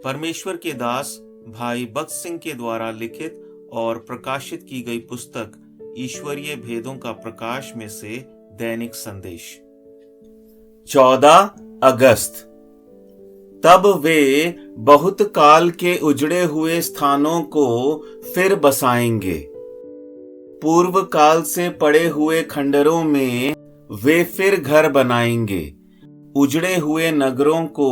परमेश्वर के दास भाई भक्त सिंह के द्वारा लिखित और प्रकाशित की गई पुस्तक ईश्वरीय भेदों का प्रकाश में से दैनिक संदेश। 14 अगस्त। तब वे बहुत काल के उजड़े हुए स्थानों को फिर बसाएंगे। पूर्व काल से पड़े हुए खंडरों में वे फिर घर बनाएंगे। उजड़े हुए नगरों को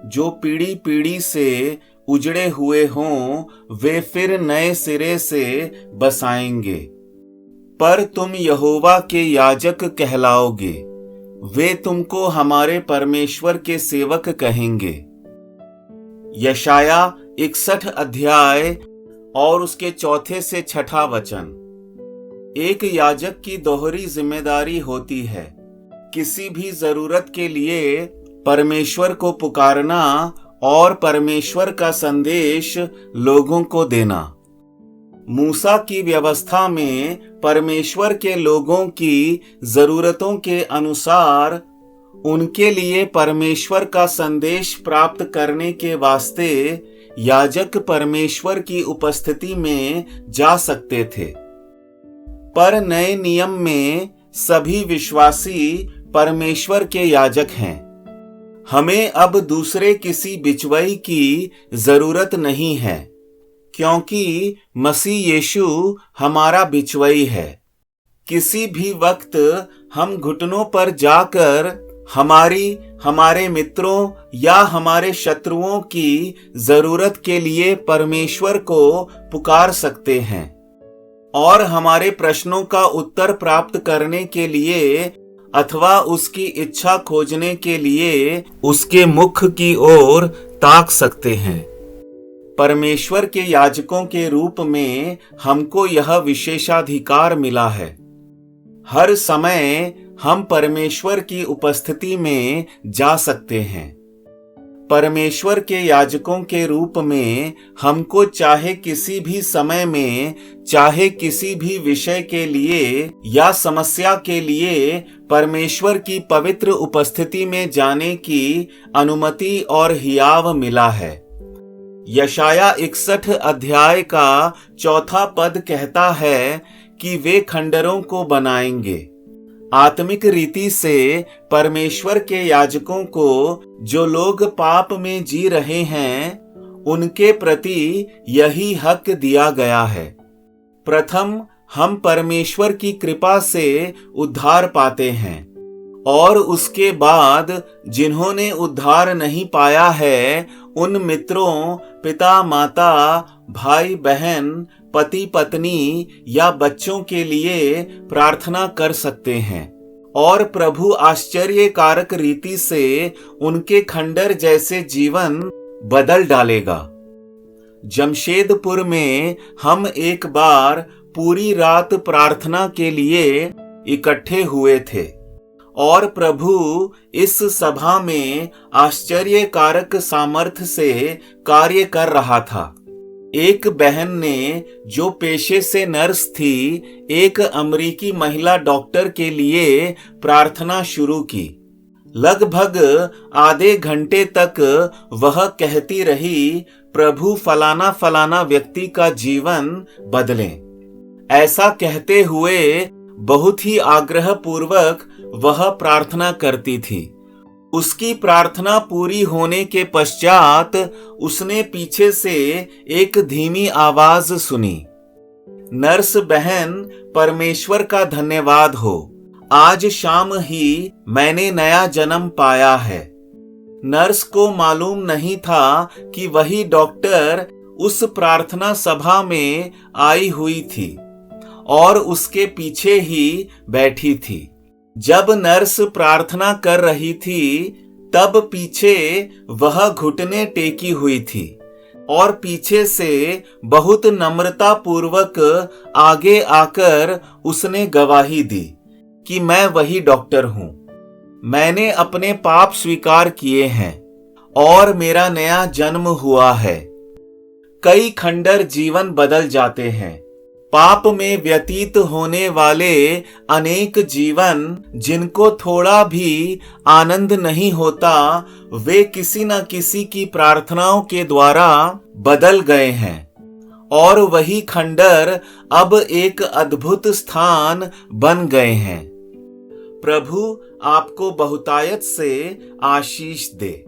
जो पीढ़ी पीढ़ी से उजड़े हुए हों, वे फिर नए सिरे से बसाएंगे। पर तुम यहोवा के याजक कहलाओगे। वे तुमको हमारे परमेश्वर के सेवक कहेंगे। यशाया 61 अध्याय और उसके 4 से 6 वचन। एक याजक की दोहरी जिम्मेदारी होती है, किसी भी जरूरत के लिए परमेश्वर को पुकारना और परमेश्वर का संदेश लोगों को देना। मूसा की व्यवस्था में परमेश्वर के लोगों की जरूरतों के अनुसार उनके लिए परमेश्वर का संदेश प्राप्त करने के वास्ते याजक परमेश्वर की उपस्थिति में जा सकते थे। पर नए नियम में सभी विश्वासी परमेश्वर के याजक हैं। हमें अब दूसरे किसी बिचवई की जरूरत नहीं है, क्योंकि मसीह यीशु हमारा बिचवई है। किसी भी वक्त हम घुटनों पर जाकर हमारे मित्रों या हमारे शत्रुओं की जरूरत के लिए परमेश्वर को पुकार सकते हैं और हमारे प्रश्नों का उत्तर प्राप्त करने के लिए अथवा उसकी इच्छा खोजने के लिए उसके मुख की ओर ताक सकते हैं। परमेश्वर के याजकों के रूप में हमको यह विशेषाधिकार मिला है। हर समय हम परमेश्वर की उपस्थिति में जा सकते हैं। परमेश्वर के याजकों के रूप में हमको चाहे किसी भी समय में, चाहे किसी भी विषय के लिए या समस्या के लिए परमेश्वर की पवित्र उपस्थिति में जाने की अनुमति और हियाव मिला है। यशाया 61 अध्याय का 4 पद कहता है कि वे खंडरों को बनाएंगे। आत्मिक रीति से परमेश्वर के याजकों को जो लोग पाप में जी रहे हैं, उनके प्रति यही हक दिया गया है। प्रथम हम परमेश्वर की कृपा से उद्धार पाते हैं और उसके बाद जिन्होंने उद्धार नहीं पाया है, उन मित्रों, पिता माता, भाई बहन, पति पत्नी या बच्चों के लिए प्रार्थना कर सकते हैं और प्रभु आश्चर्यकारक रीति से उनके खंडर जैसे जीवन बदल डालेगा। जमशेदपुर में हम एक बार पूरी रात प्रार्थना के लिए इकट्ठे हुए थे और प्रभु इस सभा में आश्चर्यकारक सामर्थ्य से कार्य कर रहा था। एक बहन ने, जो पेशे से नर्स थी, एक अमेरिकी महिला डॉक्टर के लिए प्रार्थना शुरू की। लगभग आधे घंटे तक वह कहती रही, प्रभु फलाना फलाना व्यक्ति का जीवन बदलें। ऐसा कहते हुए बहुत ही आग्रह पूर्वक वह प्रार्थना करती थी। उसकी प्रार्थना पूरी होने के पश्चात उसने पीछे से एक धीमी आवाज सुनी, नर्स बहन, परमेश्वर का धन्यवाद हो, आज शाम ही मैंने नया जन्म पाया है। नर्स को मालूम नहीं था कि वही डॉक्टर उस प्रार्थना सभा में आई हुई थी और उसके पीछे ही बैठी थी। जब नर्स प्रार्थना कर रही थी, तब पीछे वह घुटने टेकी हुई थी और पीछे से बहुत नम्रता पूर्वक आगे आकर उसने गवाही दी कि मैं वही डॉक्टर हूं। मैंने अपने पाप स्वीकार किए हैं और मेरा नया जन्म हुआ है। कई खंडर जीवन बदल जाते हैं। पाप में व्यतीत होने वाले अनेक जीवन जिनको थोड़ा भी आनंद नहीं होता, वे किसी न किसी की प्रार्थनाओं के द्वारा बदल गए हैं और वही खंडर अब एक अद्भुत स्थान बन गए हैं। प्रभु आपको बहुतायत से आशीष दे।